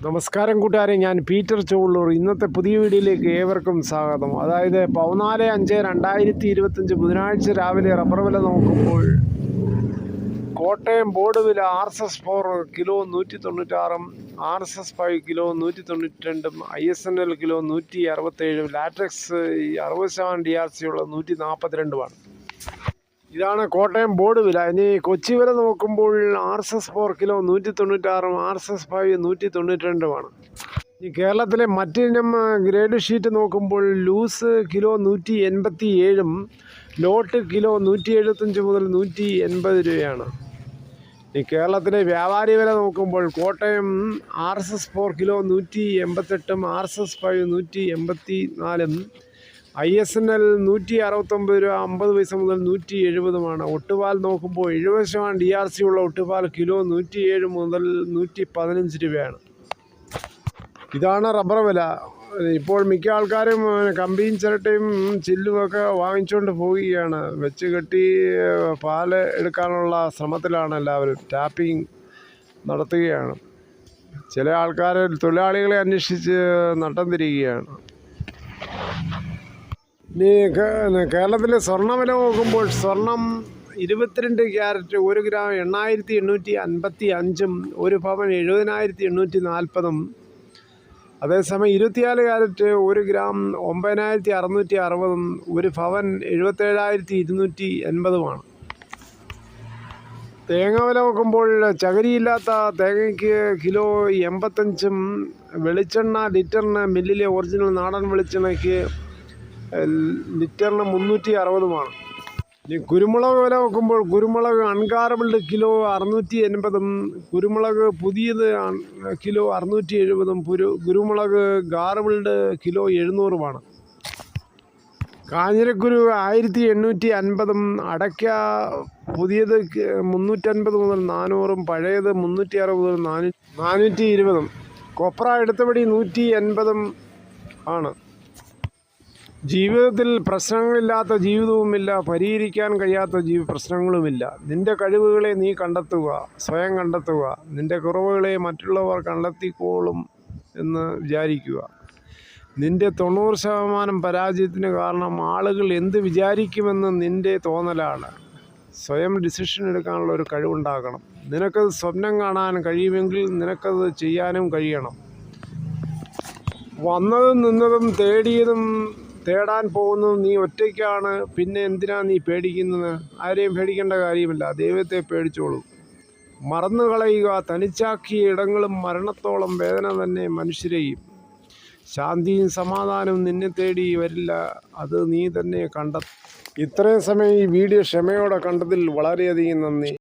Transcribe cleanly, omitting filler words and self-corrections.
നമസ്കാരം കൂട്ടുകാരെ, ഞാൻ പീറ്റർ ചോളൂർ. ഇന്നത്തെ പുതിയ വീഡിയോയിലേക്ക് ഏവർക്കും സ്വാഗതം. അതായത് 14/5/2025 ബുധനാഴ്ച രാവിലെ റബ്ബർ വില നോക്കുമ്പോൾ കോട്ടയം ബോർഡ് വില RSS4 kilo 196, RSS5 kilo 192, ISNL kilo 167, latex 60% DRC ഉള്ള 142. ഇതാണ് കോട്ടയം ബോർഡ് വില. ഇനി കൊച്ചി വില നോക്കുമ്പോൾ RSS4 കിലോ 196, RSS5 192. ഈ കേരളത്തിലെ മറ്റിനം ഗ്രേഡ് ഷീറ്റ് നോക്കുമ്പോൾ ലൂസ് കിലോ 187, ലോട്ട് കിലോ 175 മുതൽ 180 രൂപയാണ്. ഈ കേരളത്തിലെ വ്യാപാരി വില നോക്കുമ്പോൾ Kottayam RSS4 kilo 188, RSS5 184, ISNL 169 രൂപ 50 പൈസ മുതൽ 170. ഒട്ടുപാൽ നോക്കുമ്പോൾ 70% DRC ഉള്ള ഒട്ടുപാൽ കിലോ 107 മുതൽ 115 രൂപയാണ്. ഇതാണ് റബ്ബർ വില. ഇപ്പോൾ മിക്ക ആൾക്കാരും കമ്പിയും ചിരട്ടയും ചില്ലുമൊക്കെ വാങ്ങിച്ചുകൊണ്ട് പോവുകയാണ്. വെച്ച് കെട്ടി പാല് എടുക്കാനുള്ള ശ്രമത്തിലാണ് എല്ലാവരും. ടാപ്പിംഗ് നടത്തുകയാണ്. ചില ആൾക്കാർ തൊഴിലാളികളെ അന്വേഷിച്ച് നട്ടം തിരിയുകയാണ്. ഇനി കേരളത്തിലെ സ്വർണ്ണവില നോക്കുമ്പോൾ സ്വർണം 22 ക്യാരറ്റ് 1 ഗ്രാം 8,855, 1 പവൻ 70,840. അതേസമയം 24 ക്യാരറ്റ് 1 ഗ്രാം 9,660, 1 പവൻ 77,280. തേങ്ങ വില നോക്കുമ്പോൾ ചകരിയില്ലാത്ത തേങ്ങയ്ക്ക് കിലോ 85, വെളിച്ചെണ്ണ ലിറ്ററിന് മില്ലിലെ ഒറിജിനൽ നാടൻ വെളിച്ചെണ്ണയ്ക്ക് ലിറ്ററിന് 360. ഇനി കുരുമുളക് വില നോക്കുമ്പോൾ കുരുമുളക് അൺഗാർബിൾഡ് കിലോ 680, കുരുമുളക് പുതിയത് കിലോ 670, കുരുമുളക് ഗാർബിൾഡ് കിലോ 700. കാഞ്ഞിരക്കുരു 1850, അടയ്ക്ക പുതിയത് 350 മുതൽ 400, പഴയത് 360 മുതൽ 420. കൊപ്ര എടുത്തപടി 180 ആണ്. ജീവിതത്തിൽ പ്രശ്നങ്ങളില്ലാത്ത ജീവിതവുമില്ല, പരിഹരിക്കാൻ കഴിയാത്ത പ്രശ്നങ്ങളുമില്ല. നിൻ്റെ കഴിവുകളെ നീ കണ്ടെത്തുക, സ്വയം കണ്ടെത്തുക. നിൻ്റെ കുറവുകളെ മറ്റുള്ളവർ കണ്ടെത്തിക്കോളും എന്ന് വിചാരിക്കുക. നിൻ്റെ 90% പരാജയത്തിന് കാരണം ആളുകൾ എന്ത് വിചാരിക്കുമെന്ന് നിൻ്റെ തോന്നലാണ്. സ്വയം ഡിസിഷൻ എടുക്കാനുള്ള ഒരു കഴിവുണ്ടാകണം. നിനക്കത് സ്വപ്നം കാണാൻ കഴിയുമെങ്കിൽ നിനക്കത് ചെയ്യാനും കഴിയണം. വന്നതും നിന്നതും തേടിയതും തേടാൻ പോകുന്നത് നീ ഒറ്റയ്ക്കാണ്. പിന്നെ എന്തിനാ നീ പേടിക്കുന്നത്? ആരെയും പേടിക്കേണ്ട കാര്യമില്ല. ദൈവത്തെ പേടിച്ചോളൂ. മറന്നു കളയുക. തനിച്ചാക്കിയ ഇടങ്ങളും മരണത്തോളം വേദന തന്നെ മനുഷ്യരെയും. ശാന്തിയും സമാധാനവും നിന്നെ തേടി വരില്ല, അത് നീ തന്നെ കണ്ടെത്തും. ഇത്രയും സമയം ഈ വീഡിയോ ക്ഷമയോടെ കണ്ടതിൽ വളരെയധികം നന്ദി.